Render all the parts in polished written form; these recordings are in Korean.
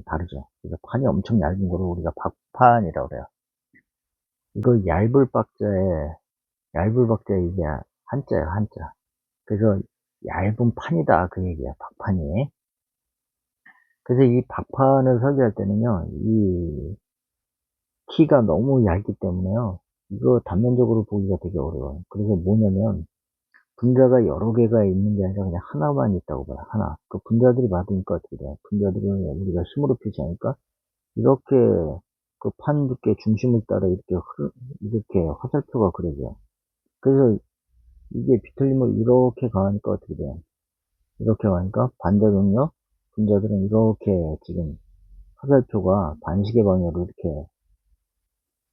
다르죠. 그래서 판이 엄청 얇은 거를 우리가 박판이라고 그래요. 이거 얇을 박자에 이게 한자예요, 한자. 그래서 얇은 판이다 그 얘기야, 박판이. 그래서 이 박판을 설계할 때는요, 이 키가 너무 얇기 때문에요, 이거 단면적으로 보기가 되게 어려워요. 그래서 뭐냐면 분자가 여러 개가 있는 게 아니라 그냥 하나만 있다고 봐요. 하나. 그 분자들이 맞으니까 어떻게 돼요? 분자들을 우리가 힘으로 표시하니까 이렇게 그 판 두께 중심을 따라 이렇게 화살표가 그려져요. 그래서 이게 비틀림을 이렇게 가하니까 어떻게 돼요? 이렇게 가니까 반작용력 분자들은 이렇게 지금 화살표가 반시계 방향으로 이렇게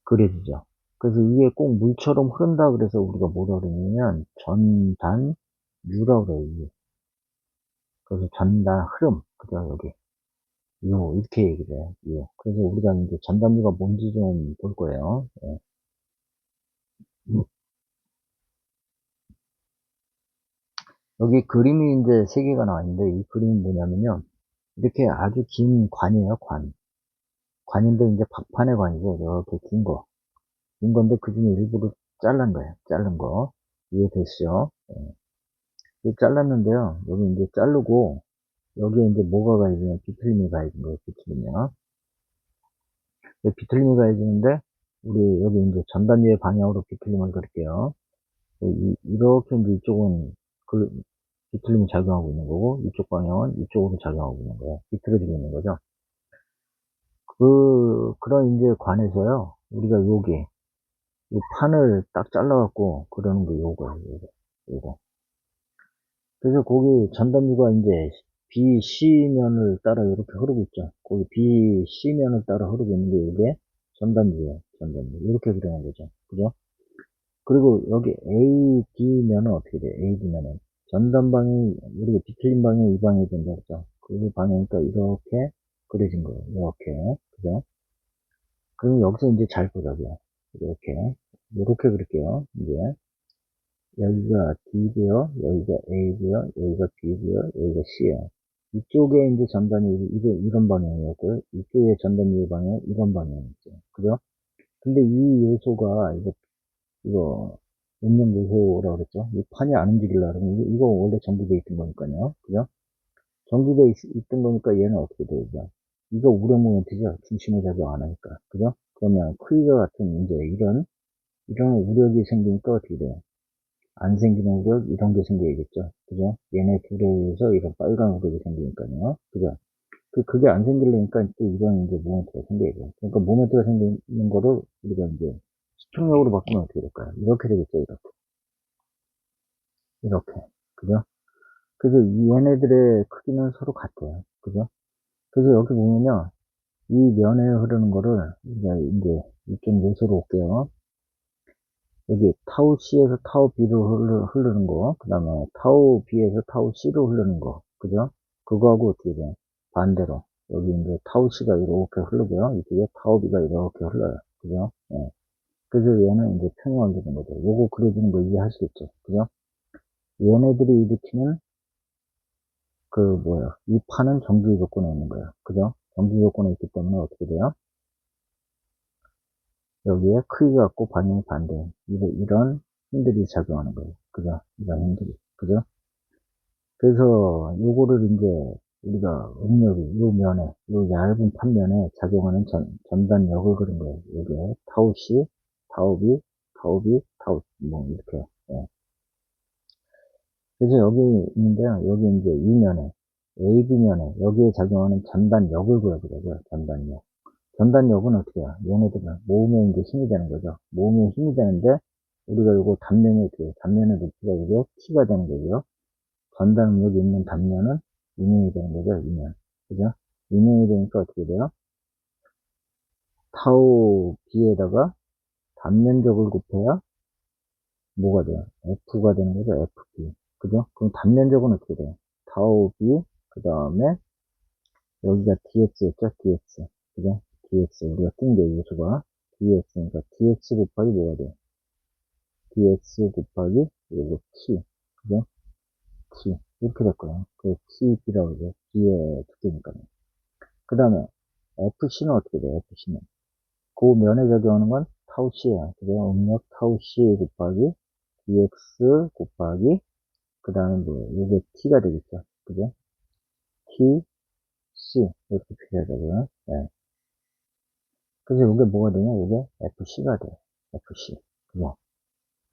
그려지죠. 그래서 이게 꼭 물처럼 흐른다 그래서 우리가 뭐라 그러냐면 전단유라고 그래요. 이게. 그래서 전단 흐름, 그죠, 여기. 이렇게 얘기를 해요. 그래서 우리가 이제 전단유가 뭔지 좀 볼 거예요. 예. 여기 그림이 이제 세 개가 나와 있는데, 이 그림이 뭐냐면요, 이렇게 아주 긴 관이에요, 관. 관인데 이제 박판의 관이죠. 이렇게 긴 건데 그 중에 일부를 잘란 거예요. 자른 거. 이해됐죠? 예. 이거 잘랐는데요. 여기 이제 자르고, 여기에 이제 뭐가 가해지면 비틀림이 가해진 거예요, 비틀림이요. 비틀림이 가해지는데, 우리 여기 이제 전단위의 방향으로 비틀림을 그릴게요. 이렇게 이제 이쪽은 그 비틀림이 작용하고 있는 거고, 이쪽 방향은 이쪽으로 작용하고 있는 거예요. 비틀어지고 있는 거죠. 그런 이제 관에서요, 우리가 이 판을 딱 잘라갖고 그러는 게 요거예요, 요거. 그래서 거기 전단유가 이제 BC면을 따라 이렇게 흐르고 있죠. 거기 BC면을 따라 흐르고 있는 게 이게 전단유예요, 전단유. 이렇게 그리는 거죠. 그죠? 그리고 여기 AD면은 어떻게 돼요? AD면은 전단 방향이, 우리가 비틀린 방향이 이 방향이 된다 그랬죠. 그 방향이니까 이렇게 그려진 거예요. 이렇게. 그죠? 그럼 여기서 이제 잘 보자고요. 이렇게 그릴게요. 이제 여기가 D고요, 여기가 A고요, 여기가 B고요, 여기가 C예요. 이쪽에 이제 전단이 이런 방향이었고요. 이쪽에 전단의 방향 이런 방향이었죠. 그죠? 근데 이 요소가 이거 응용 요소라고 그랬죠. 이 판이 안 움직이려고 그러면 이거 원래 정비되어 있던 거니까요. 그죠? 정비되어 있던 거니까 얘는 어떻게 되죠? 이거 우력 모멘트죠. 중심에 작용 안 하니까. 그죠? 그러면 크기가 같은 이제 이런 우력이 생기니까 어떻게 돼요? 안 생기는 우력 이런 게 생겨야겠죠. 그죠? 얘네 둘에 의해서 이런 빨간 우력이 생기니까요. 그죠? 그게 안 생기려니까 또 이런 이제 모멘트가 생겨야죠. 그러니까 모멘트가 생기는 거를 우리가 이제 수평력으로 바꾸면 어떻게 될까요? 이렇게 되겠죠. 이렇게. 그죠? 그래서 얘네들의 크기는 서로 같아요. 그죠? 그래서 여기 보면요. 이 면에 흐르는 거를 이제 이쪽 요소로 올게요. 여기 타우 C에서 타우 B로 흐르는 거, 그 다음에 타우 B에서 타우 C로 흐르는 거, 그죠? 그거하고 어떻게 돼? 반대로. 여기 이제 타우 C가 이렇게 흐르고요. 이쪽에 타우 B가 이렇게 흘러요. 그죠? 예. 그래서 얘는 이제 평형을 되는 거죠. 요거 그려지는 거 이해하시겠죠? 그죠? 얘네들이 일으키는 이 판은 정지 조건에 있는 거예요. 그죠? 정지 조건에 있기 때문에 어떻게 돼요? 여기에 크기가 같고 방향이 반대. 이런 힘들이 작용하는 거예요. 그죠? 이런 힘들이. 그죠? 그래서 요거를 이제 우리가 응력이 요 면에, 요 얇은 판면에 작용하는 전단력을 그린 거예요. 여기에 타우 C, 타우 B, 타우 B, 타우, 뭐, 이렇게. 예. 그래서 여기 있는데요. 여기 이제 이 면에, AB면에, 여기에 작용하는 전단력을 그려보자고요. 전단력. 전단력은 어떻게 해요? 얘네들은 모으면 이제 힘이 되는 거죠. 모으면 힘이 되는데, 우리가 요거 단면이 어떻게 해요? 단면의 높이가 이게 T가 되는 거고요. 전단력이 있는 단면은 이면이 되는 거죠. 이면. 그죠? 이면이 되니까 어떻게 돼요? 타우 B에다가 단면적을 곱해야 뭐가 돼요? F가 되는 거죠. FB. 그죠? 그럼 단면적은 어떻게 돼요? 타우 B, 그 다음에 여기가 dx였죠? dx. 그죠? dx. 우리가 뜬 게 요소가 dx니까 dx 곱하기 뭐가 돼요? dx 곱하기 요거 t. 그죠? t. 이렇게 될 거예요. 그 tb라고 그러죠. b의 두께니까요. 그 다음에 FC는 어떻게 돼요? FC는. 그 면에 적용하는 건 타우 C야. 그죠? 음력 타우 C 곱하기 dx 곱하기, 그 다음에 뭐, 이게 T가 되겠죠. 그죠? T, C. 이렇게 표시하자고요. 네. 그래서 이게 뭐가 되냐? 이게 FC가 돼요. FC. 그죠?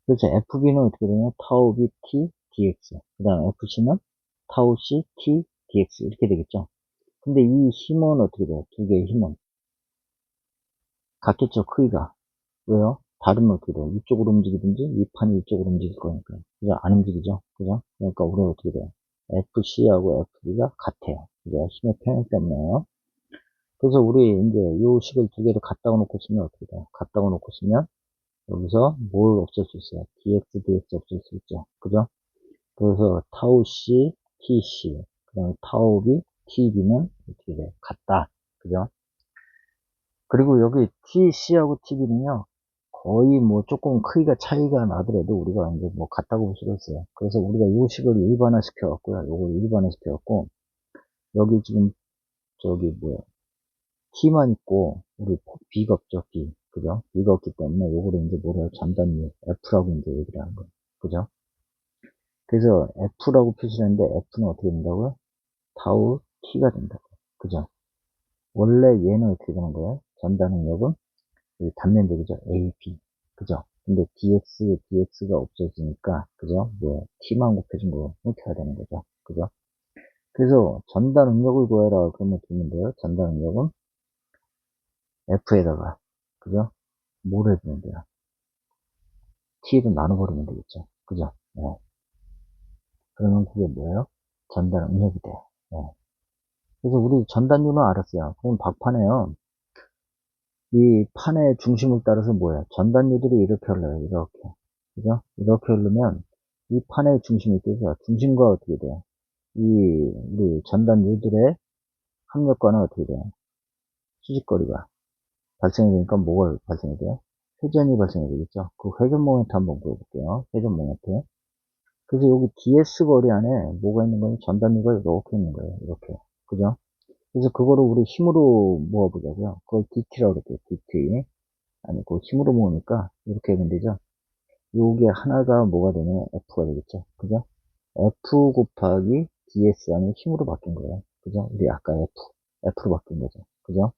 그래서 FB는 어떻게 되냐? 타우 B T dx. 그 다음 FC는 타우 C T dx. 이렇게 되겠죠? 근데 이 힘은 어떻게 돼요? 두 개의 힘은. 같겠죠? 크기가. 왜요? 다르면 어떻게 돼요? 이쪽으로 움직이든지 이 판이 이쪽으로 움직일 거니까. 그죠? 안 움직이죠? 그죠? 그러니까 우리가 어떻게 돼요? FC하고 FB가 같아요. 그죠? 힘의 평행 때문에요. 그래서 우리 이제 요 식을 두 개를 갖다가 놓고 쓰면 어떻게 돼요? 갖다가 놓고 쓰면 여기서 뭘 없앨 수 있어요? dx, dx 없앨 수 있죠. 그죠? 그래서 타우 C, TC, 그 다음에 타우 B, TB는 어떻게 돼요? 같다. 그죠? 그리고 여기 TC하고 TB는요, 거의 뭐 조금 크기가 차이가 나더라도 우리가 이제 뭐 같다고 볼 수가 있어요. 그래서 우리가 이 식을 일반화 시켜갖고요. 요걸 일반화 시켜갖고, 여기 지금 저기 뭐야, T만 있고, 우리 B가 없죠, B. 그죠? B가 없기 때문에 요거를 이제 뭐라 해요? 전단위 F라고 이제 얘기를 하는 거예요. 그죠? 그래서 F라고 표시를 했는데 F는 어떻게 된다고요? 타우 T가 된다고. 그죠? 원래 얘는 어떻게 되는 거예요? 전단 능력은 단면적이죠. AB. 그죠? 근데 dx가 없어지니까, 그죠? 뭐, t만 곱해준 거 이렇게 해야 되는 거죠. 그죠? 그래서 전단 응력을 구해라. 그러면 어떻게 하면 돼요? 전단 응력은 f에다가, 그죠? 뭘 해주면 돼요? t를 나눠버리면 되겠죠. 그죠? 네. 그러면 그게 뭐예요? 전단 응력이 돼요. 네. 그래서 우리 전단율은 알았어요. 그럼 박판에요. 이 판의 중심을 따라서 뭐야? 전단류들이 이렇게 흘러요. 이렇게. 그죠? 이렇게 흐르면 이 판의 중심이 뜨죠. 중심과 어떻게 돼요? 이 우리 전단류들의 합력과는 어떻게 돼요? 수직거리가 발생이 되니까 뭐가 발생이 돼요? 회전이 발생이 되겠죠. 그 회전 모멘트 한번 보여볼게요. 회전 모멘트. 그래서 여기 ds 거리 안에 뭐가 있는 거예요? 전단류가 이렇게 있는 거예요. 이렇게. 그죠? 그래서 그거를 우리 힘으로 모아보자고요. 그걸 dt라고 그럴게요. dt. 아니, 그 힘으로 모으니까 이렇게 하면 되죠. 요게 하나가 뭐가 되냐면 F가 되겠죠. 그죠? F 곱하기 DS 하면 힘으로 바뀐 거예요. 그죠? 우리 아까 F로 바뀐 거죠. 그죠?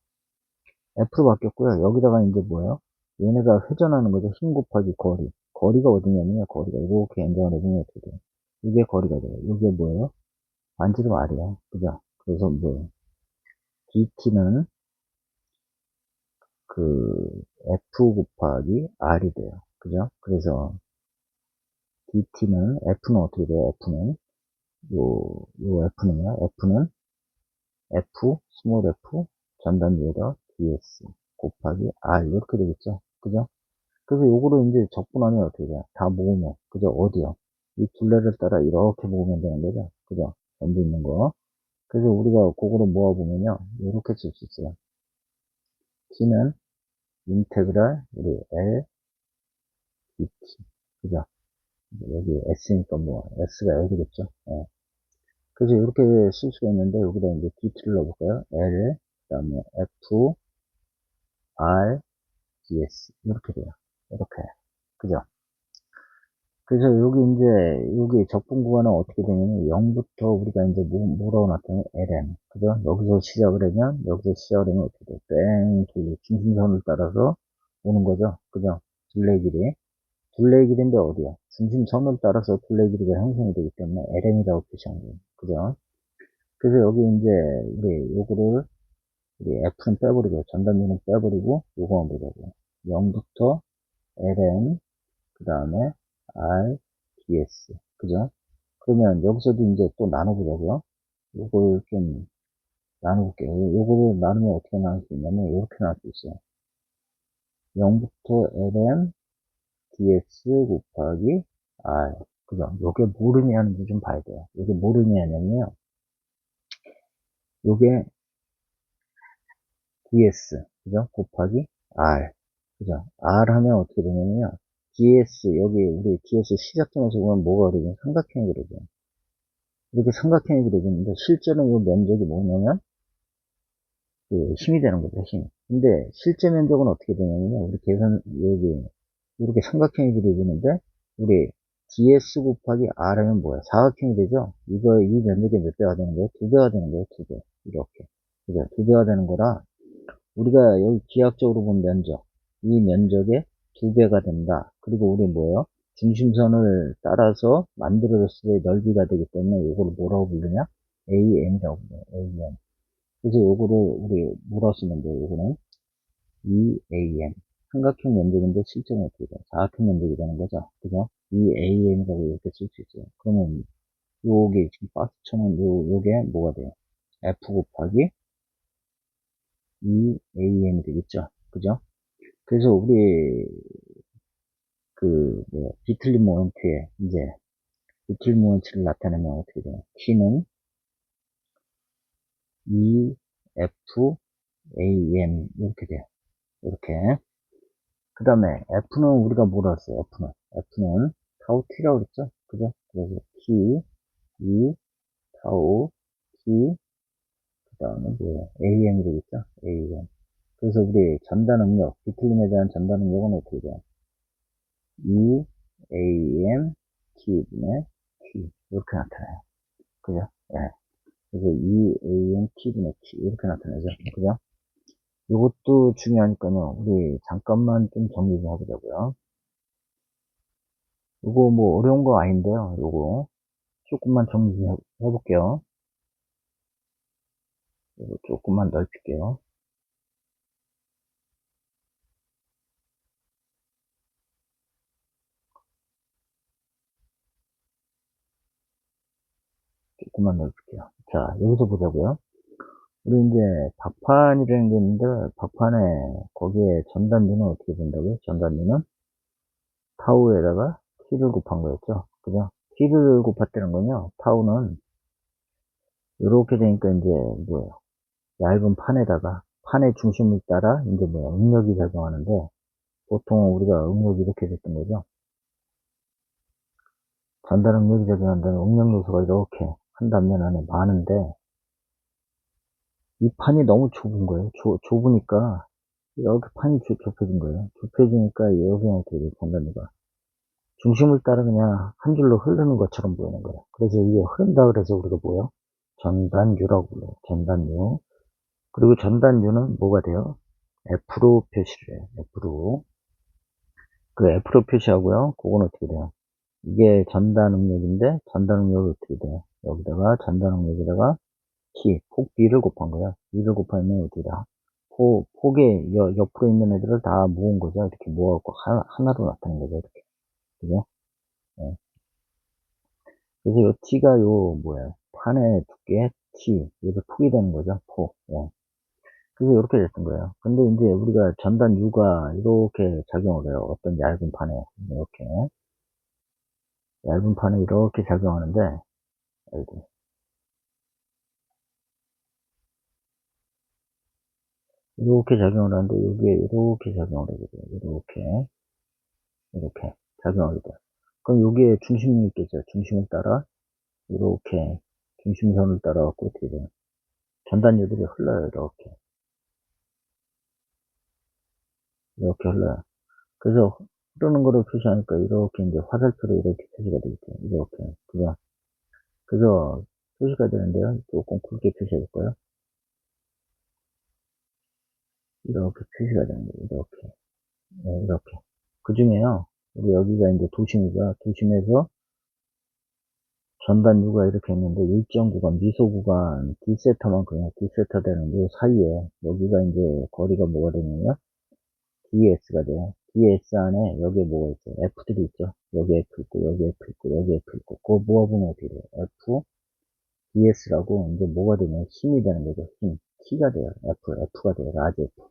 F로 바뀌었고요. 여기다가 이제 뭐예요? 얘네가 회전하는 거죠. 힘 곱하기 거리. 거리가 어디냐면요. 거리가 이렇게 연장을 해주면 어떻게 돼요? 이게 거리가 돼요. 이게 뭐예요? 반지름 R이에요. 그죠? 그래서 뭐, DT는 그 F 곱하기 R이 돼요. 그죠? 그래서 DT는, F는 어떻게 돼요? F는 요 F는요, F는 F, 스몰 f, 전단 위에다 ds 곱하기 r, 이렇게 되겠죠. 그죠? 그래서 요거를 이제 적분하면 어떻게 돼요? 다 모으면, 그죠? 어디요? 이 둘레를 따라 이렇게 모으면 되는 거죠. 그죠? 전부 있는 거. 그래서 우리가 그거를 모아보면요, 이렇게 쓸 수 있어요. t는 인테그랄, 우리 L, dt. 그죠? 여기 s니까 뭐, s가 L이겠죠. 예. 그래서 이렇게 쓸 수가 있는데 여기다 이제 dt를 넣어볼까요? L, 그 다음에 F, R, DS 이렇게 돼요. 이렇게. 그죠? 그래서 여기 이제 여기 적분 구간은 어떻게 되냐면 0부터 우리가 이제 뭐라고 나타나요? LM. 그죠? 여기서 시작을 하면 여기서 시작을 하면 어떻게 돼요? 뺑 돌리 중심선을 따라서 오는 거죠. 그죠? 둘레 길이. 둘레 길인데 어디야? 중심선을 따라서 둘레 길이가 형성이 되기 때문에 LM이라고 표시한 거예요. 그죠? 그래서 여기 이제 우리 요거를 우리 F는 빼버리고 전단위는 빼버리고 요거만 보자고요. 0부터 LM 그 다음에 R, DS. 그죠? 그러면 여기서도 이제 또 나눠보자고요. 요걸 좀 나눠볼게요. 요거를 나누면 어떻게 나눌 수 있냐면 이렇게 나눌 수 있어요. 0부터 LM, DS 곱하기 R. 그죠? 요게 뭐를 의미하는지 좀 봐야 돼요. 요게 뭐를 의미하냐면요. 요게 DS. 그죠? 곱하기 R. 그죠? R 하면 어떻게 되냐면요. DS, 여기 우리 DS 시작점에서 보면 뭐가 그러죠? 삼각형이 그러죠. 이렇게 삼각형이 그려지는데 실제로 이 면적이 뭐냐면 그 힘이 되는 거죠, 힘. 근데 실제 면적은 어떻게 되냐면요. 우리 계산, 여기, 이렇게 삼각형이 그려지는데, 우리 ds 곱하기 r하면 뭐야? 사각형이 되죠? 이거, 이 면적이 몇 배가 되는 거예요? 두 배가 되는 거예요, 두 배. 이렇게. 그죠? 두 배가 되는 거라, 우리가 여기 기하학적으로 본 면적, 이 면적의 두 배가 된다. 그리고 우리 뭐예요? 중심선을 따라서 만들어졌을 때 넓이가 되기 때문에 이거를 뭐라고 부르냐? AM이라고 불러요. AM. 그래서 요거를 우리 뭐라고 쓰면 돼요? 요거는 EAM. 삼각형 면적인데 실제는 어떻게 돼요? 사각형 면적이 되는 거죠. 그죠? EAM이라고 이렇게 쓸 수 있어요. 그러면 요게 지금 박스 쳐놓은 요게 뭐가 돼요? F 곱하기 EAM이 되겠죠? 그죠? 그래서 우리 그 뭐야, 비틀린 모멘트에 이제 비틀린 모멘트를 나타내면 어떻게 돼요? T는 EFAM 이렇게 돼요. 이렇게. 그 다음에 F는 우리가 뭐라 했어요? F는 타우 T라고 그랬죠? 그죠? 그래서 T, E, 타우, T, 그 다음에 뭐예요? AM이 되겠죠? AM. 그래서 우리 전단 응력, 비틀림에 대한 전단 응력은 어떻게 돼요? E, AM, T분의 T. 이렇게 나타나요. 그죠? 예. 그래서 E, AM, T분의 T. 이렇게 나타나죠. 그죠? 이것도 중요하니까요. 우리 잠깐만 좀 정리 좀 해보자고요. 이거 뭐 어려운 거 아닌데요. 요거 조금만 정리 좀 해볼게요. 이거 조금만 넓힐게요. 조금만 넓힐게요. 자, 여기서 보자고요. 우리 이제 박판이라는 게 있는데, 박판에 거기에 전단지는 어떻게 본다고요? 전단지는 타우에다가 t를 곱한 거였죠. 그죠? t를 곱했다는 건요. 타우는 이렇게 되니까 이제 뭐예요? 얇은 판에다가 판의 중심을 따라 이제 뭐야? 응력이 작용하는데, 보통 우리가 응력이 이렇게 됐던 거죠. 전달 응력이 작용한다는 응력 요소가 이렇게 한 단면 안에 많은데, 이 판이 너무 좁은 거예요. 좁으니까 이렇게 판이 좁혀진 거예요. 좁혀지니까 여기 어떻게 돼요? 전단지가 중심을 따라 그냥 한 줄로 흐르는 것처럼 보이는 거예요. 그래서 이게 흐른다 그래서 우리가 뭐예요? 전단유라고 불러요. 전단유. 그리고 전단유는 뭐가 돼요? F로 표시를 해요. F로. 그 F로 표시하고요. 그건 어떻게 돼요? 이게 전단 응력인데 전단 응력이 어떻게 돼요? 여기다가 전단 응력에다가 T, 폭 B를 곱한 거야. B를 곱하면 어떻게 돼? 폭에 옆으로 있는 애들을 다 모은 거죠. 이렇게 모아갖고 하나로 나타낸 거죠. 이렇게. 그죠? 예. 그래서 요 T가 요 뭐야? 판의 두께 T. 이게 폭이 되는 거죠. 폭. 예. 그래서 이렇게 됐던 거예요. 근데 이제 우리가 전단 U가 이렇게 작용을 해요. 어떤 얇은 판에. 이렇게. 얇은 판에 이렇게 작용하는데, 아이고, 이렇게 작용을 하는데, 여기에 이렇게 작용을 하게 돼요. 이렇게 작용하게 돼요. 그럼 여기에 중심이 있겠죠. 중심을 따라, 이렇게, 중심선을 따라 갖고 어떻게 돼요? 전단유들이 흘러요. 이렇게 흘러요. 그래서 흐르는 거를 표시하니까 이렇게 이제 화살표로 이렇게 표시가 되겠죠. 이렇게. 그죠? 그래서 표시가 되는데요. 조금 굵게 표시해 볼까요? 이렇게 표시가 되는 거예요. 이렇게. 네, 이렇게. 그 중에요. 우리 여기가 이제 도심이죠. 도심에서 전단유가 이렇게 있는데 일정 구간, 미소 구간, D세타만큼요. D세타 되는 요 사이에 여기가 이제 거리가 뭐가 되냐면 DS가 돼요. DS 안에 여기에 뭐가 있어요? F들이 있죠. 여기 F 있고, 여기 F 있고, 여기 F 있고, 그거 모아보면 어떻게 돼요? F, DS라고 이제 뭐가 되냐면 힘이 되는 거죠. 힘. T가 돼요. F가 돼요. 라지 F.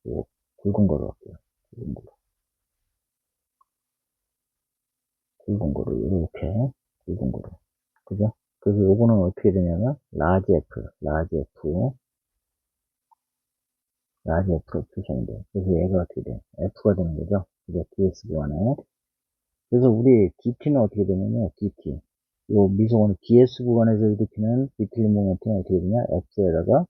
요 굵은 거로 할게요. 굵은 거로. 굵은 거로, 이렇게. 굵은 거로. 그죠? 그래서 요거는 어떻게 되냐면, 라지 F로 표시하면 돼요. 그래서 얘가 어떻게 돼요? F가 되는 거죠? 그죠? DS 구간에. 그래서 우리 DT는 어떻게 되냐면, DT. 요 미소원 DS 구간에서 일으키는 비틀림 모멘트는 어떻게 되냐? F에다가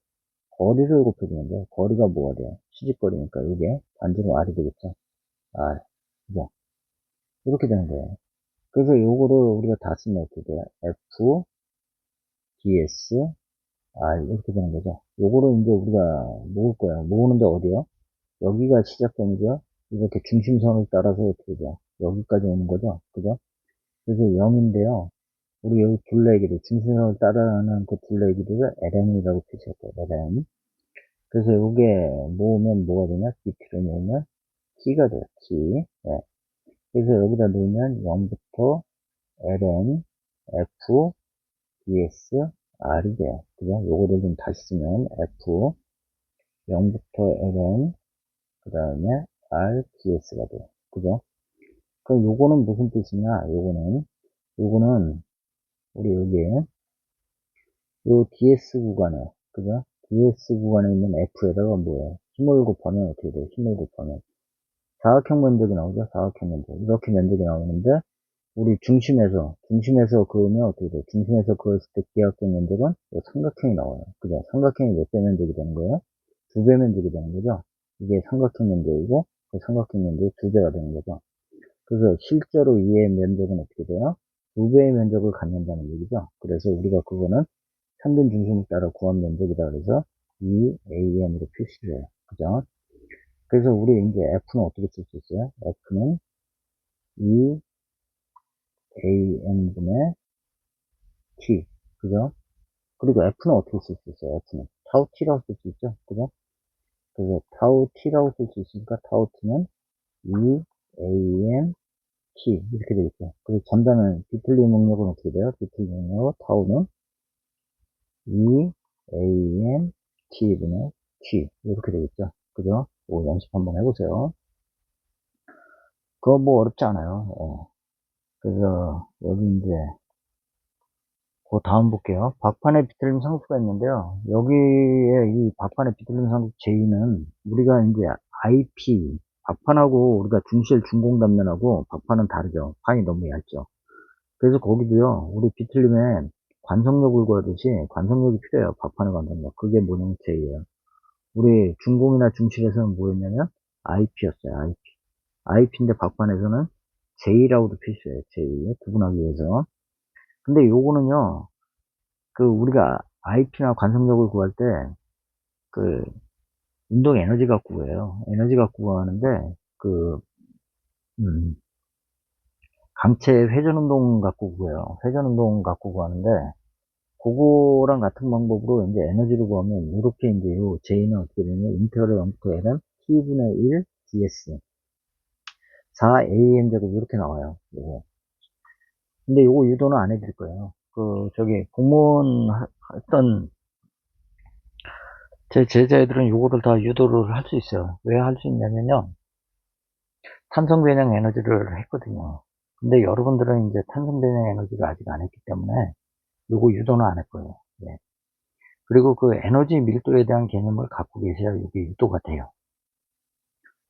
거리를 곱해주면 돼. 거리가 뭐가 돼요? 시직거리니까 이게 반지름 R이 되겠죠. R. 그죠? 이렇게 되는 거예요. 그래서 요거를 우리가 다 쓰면 어떻게 돼요? F, ds, R 이렇게 되는 거죠. 요거를 이제 우리가 모을 거야. 모으는데 어디요? 여기가 시작점이죠. 이렇게 중심선을 따라서 어떻게 돼요? 여기까지 오는 거죠. 그죠? 그래서 0인데요. 우리 여기 둘레길이 중심선을 따라가는 그 둘레길이를 LM이라고 표시할게요. LM. 그래서 요게 모으면 뭐가 되냐? BT를 모으면 T가 돼요. T. 네. 그래서 여기다 넣으면 0부터 LM, F, DS, R이 돼요. 그죠? 요거를 좀 다시 쓰면 F, 0부터 LM, 그 다음에 R, DS가 돼요. 그죠? 그럼 요거는 무슨 뜻이냐? 요거는 우리 여기에 요 DS 구간에, 그죠? DS 구간에 있는 F에다가 뭐예요? 힘을 곱하면 어떻게 돼요? 힘을 곱하면 사각형 면적이 나오죠? 사각형 면적. 이렇게 면적이 나오는데 우리 중심에서 그으면 어떻게 돼요? 중심에서 그었을 때 기하격 면적은 요 삼각형이 나와요. 그죠? 삼각형이 몇 배 면적이 되는 거예요? 두 배 면적이 되는 거죠? 이게 삼각형 면적이고 그 삼각형 면적이 두 배가 되는 거죠. 그래서 실제로 이의 면적은 어떻게 돼요? 두 배의 면적을 갖는다는 얘기죠. 그래서 우리가 그거는 평균 중심을 따라 구한 면적이다 그래서 EAM으로 표시를 해요. 그죠? 그래서 우리 이제 F는 어떻게 쓸 수 있어요? F는 EAM분의 T. 그죠? 그리고 F는 어떻게 쓸 수 있어요? F는 타우 T라고 쓸 수 있죠? 그죠? 그래서 타우 T라고 쓸 수 있으니까 타우 T는 EAM T 이렇게 되겠죠. 그리고 전자는 비틀리 능력은 어떻게 돼요? 비틀리 능력 타우는 EAM T분의 T 이렇게 되겠죠. 그죠? 이거 연습 한번 해보세요. 그거 뭐 어렵지 않아요. 그래서 여기 이제 그 다음 볼게요. 박판의 비틀림 상수가 있는데요. 여기에 이 박판의 비틀림 상수 J는 우리가 이제 IP 박판하고 우리가 중실 중공 단면하고 박판은 다르죠. 판이 너무 얇죠. 그래서 거기도요. 우리 비틀림에 관성력을 구하듯이 관성력이 필요해요. 박판의 관성력. 그게 뭐냐면 J예요. 우리 중공이나 중실에서는 뭐였냐면 IP였어요. IP. IP인데 박판에서는 J라고도 표시해요. J. 구분하기 위해서. 근데 요거는요. 그 우리가 IP나 관성력을 구할 때 그 운동 에너지 갖고 구해요. 에너지 갖고 구하는데 그 음, 강체 회전 운동 갖고 구해요. 회전 운동 갖고 구하는데 그거랑 같은 방법으로 이제 에너지를 구하면 이렇게 이제 요 J는 어떻게 되냐면 인테그럴 0부터 L은 T분의 1 DS 4AM 제곱 이렇게 나와요. 요거. 근데 요거 유도는 안 해드릴 거예요. 그 저기 공무원 했던 제 제자애들은 요거를 다 유도를 할 수 있어요. 왜 할 수 있냐면요. 탄성 변형 에너지를 했거든요. 근데 여러분들은 이제 탄성 변형 에너지를 아직 안 했기 때문에 요거 유도는 안 할 거예요. 예. 그리고 그 에너지 밀도에 대한 개념을 갖고 계셔야 이게 유도가 돼요.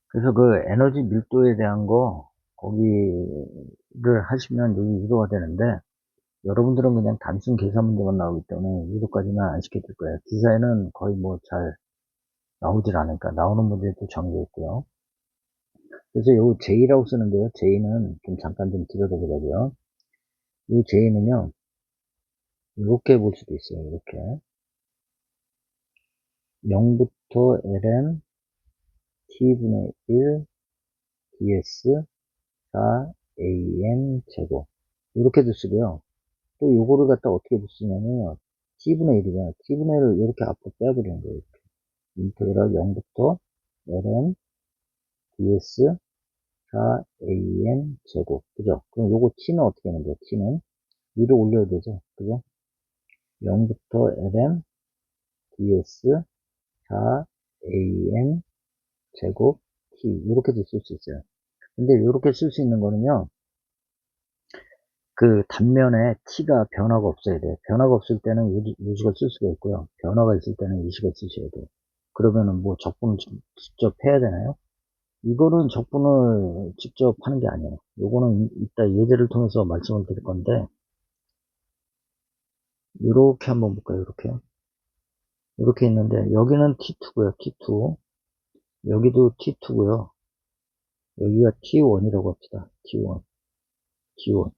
그래서 그 에너지 밀도에 대한 거 거기를 하시면 여기 유도가 되는데 여러분들은 그냥 단순 계산 문제만 나오기 때문에 유도까지는 안 시켜줄 거예요. 기사에는 거의 뭐 잘 나오질 않으니까 나오는 문제도 정해져 있고요. 그래서 요 J라고 쓰는데요. J는 좀 잠깐 좀 들여다보자고요. 이 J는요, 이렇게 볼 수도 있어요. 이렇게. 0부터 ln t분의 1 ds 4am 제곱. 이렇게도 쓰고요. 또 요거를 갖다 어떻게 쓰냐면, t분의 1이잖아요. t분의 1을 이렇게 앞으로 빼버리는 거예요. 이렇게. 인테그랄 0부터 ln ds 4am 제곱. 그죠? 그럼 요거 t는 어떻게 하는 거예요? t는 위로 올려야 되죠. 그죠? 0부터 ln ds 4am 제곱 t 이렇게도 쓸 수 있어요. 근데 이렇게 쓸 수 있는 거는요. 그 단면에 t가 변화가 없어야 돼요. 변화가 없을 때는 유식을 쓸 수가 있고요. 변화가 있을 때는 유식을 쓰셔야 돼요. 그러면은 뭐 적분을 직접 해야 되나요? 이거는 적분을 직접 하는 게 아니에요. 요거는 이따 예제를 통해서 말씀을 드릴 건데 이렇게 한번 볼까요? 이렇게 이렇게 있는데, 여기는 T2고요, T2. 여기도 T2고요. 여기가 T1이라고 합시다. T1, T1.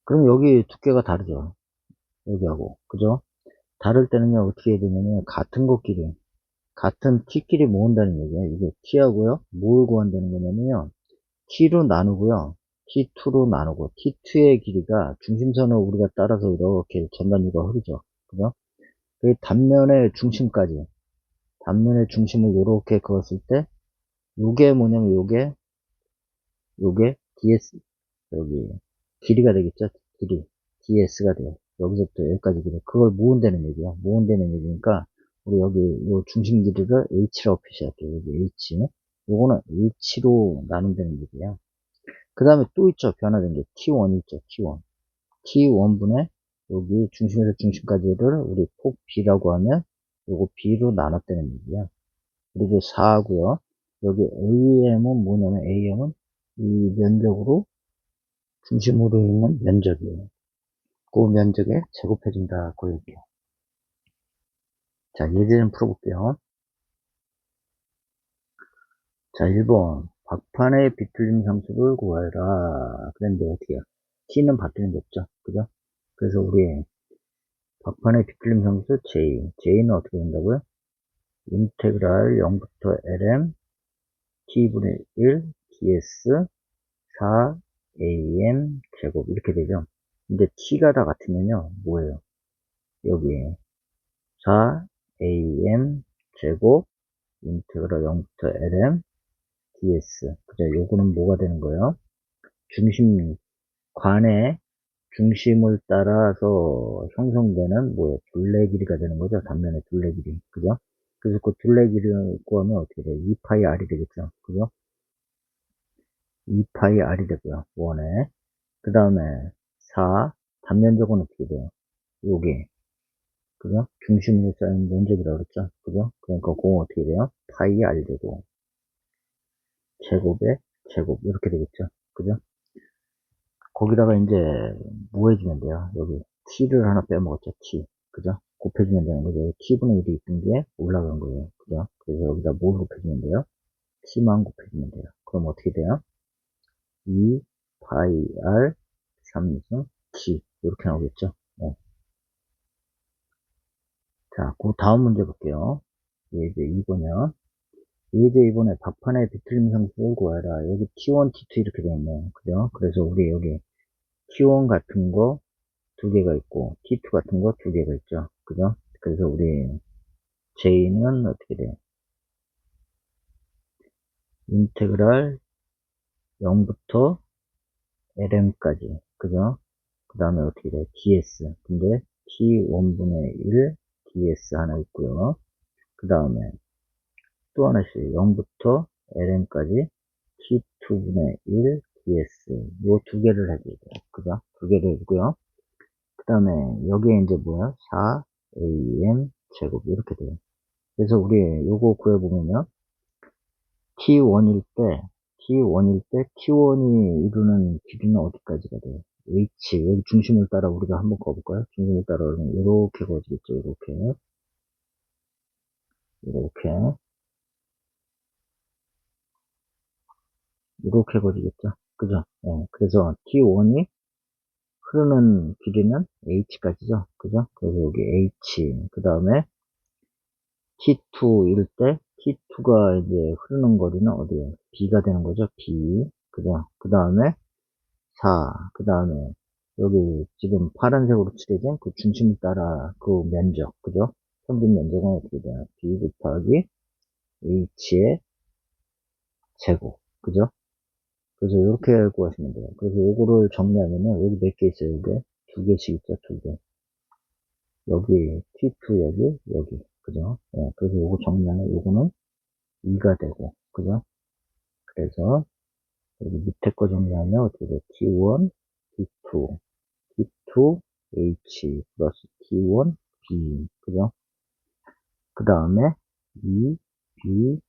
그럼 여기 두께가 다르죠. 여기하고. 그죠? 다를 때는요, 어떻게 해야 되냐면, 같은 것끼리, 같은 T끼리 모은다는 얘기예요. 이게 T하고요, 뭘 구한다는 거냐면요, T로 나누고요, T2로 나누고, T2의 길이가 중심선을 우리가 따라서 이렇게 전단위가 흐르죠. 그죠? 그 단면의 중심까지, 단면의 중심을 이렇게 그었을 때, 요게 뭐냐면 요게 DS, 여기, 길이가 되겠죠? 길이. DS가 돼요. 여기서부터 여기까지 길이. 그걸 모은다는 얘기야. 모은다는 얘기니까, 우리 여기, 요 중심 길이를 H라고 표시할게요. 여기 H. 요거는 H로 나눈다는 얘기야. 그 다음에 또 있죠. 변화된 게 T1 있죠. T1. T1분의 여기 중심에서 중심까지를 우리 폭 B라고 하면 요거 B로 나눴다는 얘기야. 그리고 4고요. 여기 AM은 뭐냐면 AM은 이 면적으로 중심으로 있는 면적이에요. 그 면적에 제곱해준다. 그 얘기예요. 자, 예제 좀 풀어볼게요. 자, 1번. 박판의 비틀림 상수를 구하라. 그런데 어떻게 해요? T는 바뀌는 게 없죠. 그죠? 그래서 우리 박판의 비틀림 상수 J는 어떻게 된다고요? 인테그랄 0부터 LM T분의 1 ds 4am 제곱 이렇게 되죠. 근데 T가 다 같으면요. 뭐예요? 여기 4am 제곱 인테그랄 0부터 LM ds. 그죠? 요거는 뭐가 되는 거예요? 중심, 관의 중심을 따라서 형성되는 뭐예요? 둘레 길이가 되는 거죠. 단면의 둘레 길이. 그죠? 그래서 그 둘레 길이를 구하면 어떻게 돼요? 2파이 r이 되겠죠. 그죠? 2파이 r이 되고요. 원에. 그 다음에 4, 단면적은 어떻게 돼요? 요게. 그죠? 중심으로 쌓인 면적이라고 그랬죠. 그죠? 그러니까 그거 어떻게 돼요? 파이 r 되고. 제곱에 제곱. 이렇게 되겠죠. 그죠? 거기다가 이제 뭐 해주면 돼요? 여기 t를 하나 빼먹었죠. t. 그죠? 곱해주면 되는 거죠. t분의 1이 있던 게 올라간 거예요. 그죠? 그래서 여기다 뭘 곱해주면 돼요? t만 곱해주면 돼요. 그럼 어떻게 돼요? 2 파이 r 3승 t 이렇게 나오겠죠? 네. 자, 그 다음 문제 볼게요. 예제 2번이요. 예제 2번에 박판의 비틀림 상수를 구하라. 여기 t1, t2 이렇게 되어 있네요. 그죠? 그래서 우리 여기 t1 같은 거 두 개가 있고 T2 같은 거 두 개가 있죠. 그죠? 그래서 우리 J는 어떻게 돼요? 인테그랄 0부터 LM까지. 그죠? 그 다음에 어떻게 돼요? DS. 근데 T1분의 1 DS 하나 있고요. 그 다음에 또 하나씩 0부터 LM까지 T2분의 1 DS. 요 두 개를 해줘야 돼요. 그죠? 두 개를 해주고요. 그 다음에 여기에 이제 뭐야? 4AM 제곱 이렇게 돼요. 그래서 우리 요거 구해보면요. T1일 때, T1이 이루는 길이는 어디까지가 돼요? H, 여기 중심을 따라 우리가 한번 꺼볼까요? 중심을 따라 그러면 이렇게 거지겠죠, 이렇게, 이렇게 거지겠죠? 그죠? 예, 그래서 T1이 흐르는 길이는 H까지죠? 그죠? 그래서 여기 H, 그 다음에 T2일 때, T2가 이제 흐르는 거리는 어디에요? B가 되는 거죠? B. 그죠? 그 다음에 4, 그 다음에 여기 지금 파란색으로 칠해진 그 중심을 따라 그 면적, 그죠? 평균 면적은 어떻게 돼요? B 곱하기 H의 제곱, 그죠? 그래서 이렇게 구하시면 돼요. 그래서 요거를 정리하면은 여기 몇 개 있어요? 여기 두 개씩 있죠? 두 개. 여기 T2 여기, 그죠? 예, 그래서 요거 정리하면 요거는 2가 되고, 그죠? 그래서 여기 밑에 거 정리하면 어떻게 돼요? T1, T2, T2H 플러스 T1B. 그죠? 그 다음에 2BH의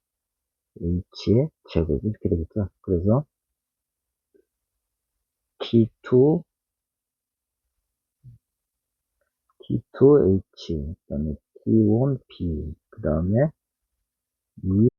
제곱. 이렇게 되겠죠? 그래서 T2, T2H, 그 다음에 C1, B. 그 다음에 2